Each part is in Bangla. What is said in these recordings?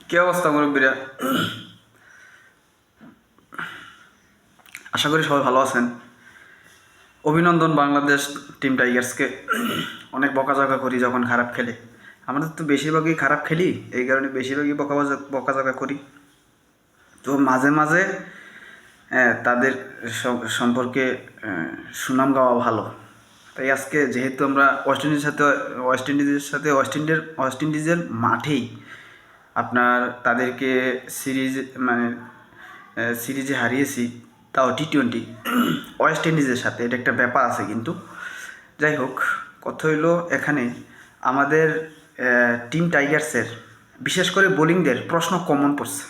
কি অবস্থা মুরব্বীরা? আশা করি সবাই ভালো আছেন। অভিনন্দন বাংলাদেশ টিম টাইগার্সকে। অনেক বকাঝকা করি যখন খারাপ খেলে। আমাদের তো বেশিরভাগই খারাপ খেলি, এই কারণে বেশিরভাগই বকাঝকা করি। তো মাঝে মাঝে তাদের সম্পর্কে সুনাম গাওয়া ভালো। তাই আজকে যেহেতু আমরা ওয়েস্ট ইন্ডিজের মাঠেই আপনার তাদেরকে সিরিজ মানে সিরিজে হারিয়েছি, তাও T20 ওয়েস্ট ইন্ডিজের সাথে, এটা একটা ব্যাপার আছে কিন্তু। যাই হোক, কথা হইলো এখানে আমাদের টিম টাইগার্সের বিশেষ করে বোলিংদের প্রশ্ন কমন পড়ছে।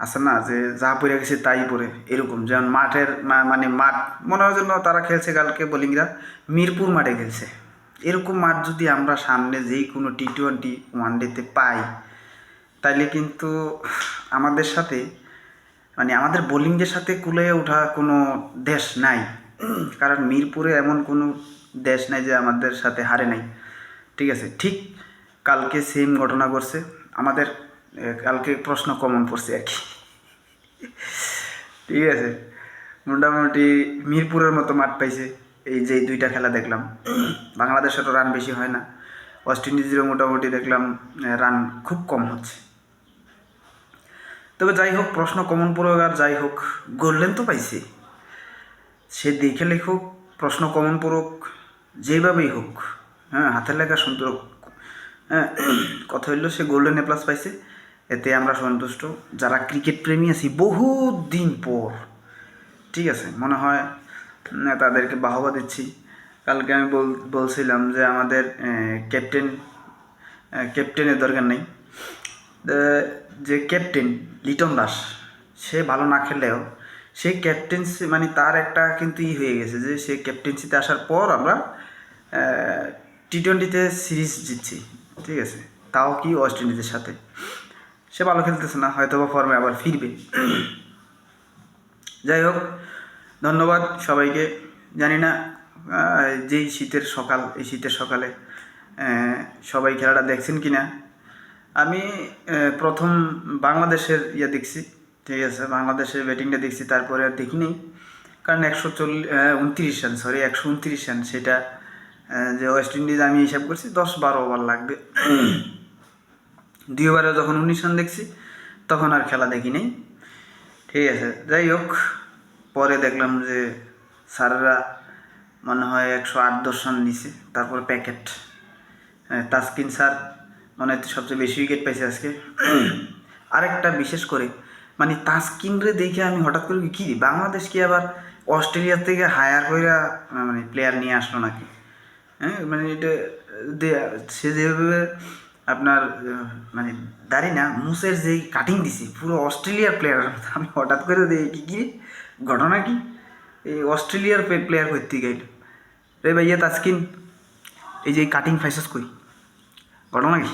আছে না যে যা পড়ে গেছে তাই পড়ে, এরকম যেমন মাঠের মাঠ মনে হয় জন্য তারা খেলছে কালকে বোলিংরা মিরপুর মাঠে খেলছে। এরকম মাঠ যদি আমরা সামনে যেই কোনো T20 ওয়ানডেতে পাই, তাইলে কিন্তু আমাদের সাথে আমাদের বোলিংদের সাথে কুলিয়ে ওঠা কোনো দেশ নাই। কারণ মিরপুরে এমন কোনো দেশ নাই যে আমাদের সাথে হারে নাই। ঠিক আছে, ঠিক কালকে সেম ঘটনা ঘটছে আমাদের। কালকে প্রশ্ন কমন পড়ছে আর কি। ঠিক আছে, মোটামুটি মিরপুরের মতো মাঠ পাইছে। এই যে দুইটা খেলা দেখলাম, বাংলাদেশেরও রান বেশি হয় না, ওয়েস্ট ইন্ডিজেরও মোটামুটি দেখলাম রান খুব কম হচ্ছে। তবে যাই হোক, প্রশ্ন কমন পড়ুক আর যাই হোক, গোল্ডেন তো পাইছে। সে দেখে লেখুক, প্রশ্ন কমন পড়ুক, যেভাবেই হোক, হ্যাঁ, হাতের লেখা সুন্দর হোক। হ্যাঁ, কথা হইল সে গোল্ডেন A+ পাইছে, এতে আমরা সন্তুষ্ট। যারা ক্রিকেট প্রেমী আছি বহুত দিন পর, ঠিক আছে, মনে হয় তাদেরকে বাহবা দিচ্ছি। কালকে আমি বলছিলাম যে আমাদের ক্যাপ্টেনের দরকার নেই। যে ক্যাপ্টেন লিটন দাস, সে ভালো না খেললেও সে ক্যাপ্টেন্সি তার একটা কিন্তু হয়ে গেছে যে সে ক্যাপ্টেন্সিতে আসার পর আমরা T20-তে সিরিজ জিতছি। ঠিক আছে, তাও কি ওয়েস্ট ইন্ডিজের সাথে। সে ভালো খেলতেছে না, হয়তো বা ফর্মে আবার ফিরবে। যাই হোক, ধন্যবাদ সবাইকে। জানি না যেই শীতের সকাল, এই শীতের সকালে সবাই খেলাটা দেখছেন কি না। আমি প্রথম বাংলাদেশের দেখছি, ঠিক আছে, বাংলাদেশের ব্যাটিংটা দেখছি, তারপরে আর দেখি নেই। কারণ 129 রান, সেটা যে ওয়েস্ট ইন্ডিজ আমি হিসাব করছি 10-12 ওভার লাগবে। 2 ওভারে যখন 19 রান দেখছি, তখন আর খেলা দেখি নেই। ঠিক আছে, যাই হোক, পরে দেখলাম যে স্যাররা মনে হয় 108-10 রান নিছে। তারপর প্যাকেট তাসকিন স্যার মনে হয় সবচেয়ে বেশি উইকেট পাইছে আজকে। আরেকটা বিশেষ করে তাসকিনরে দেখে আমি হঠাৎ করে কি বাংলাদেশ কি আবার অস্ট্রেলিয়ার থেকে হায়ার কইরা প্লেয়ার নিয়ে আসলো নাকি? হ্যাঁ, এটা সে যেভাবে আপনার দাড়ি না মুসের যেই কাটিং দিছি, পুরো অস্ট্রেলিয়ার প্লেয়ার। আমি হঠাৎ করে দেখি কি ঘটনা, কি এই অস্ট্রেলিয়ার প্লেয়ার করতে গেল রে ভাইয়া তাসকিন, এই যে কাটিং ফাইসাস কই ঘটনা কি?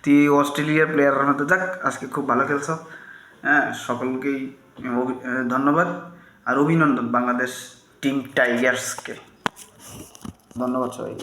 তুই অস্ট্রেলিয়ার প্লেয়ারের মতো। যাক, আজকে খুব ভালো খেলছ। হ্যাঁ, সকলকেই ধন্যবাদ আর অভিনন্দন বাংলাদেশ টিম টাইগার্সকে। ধন্যবাদ সবাই।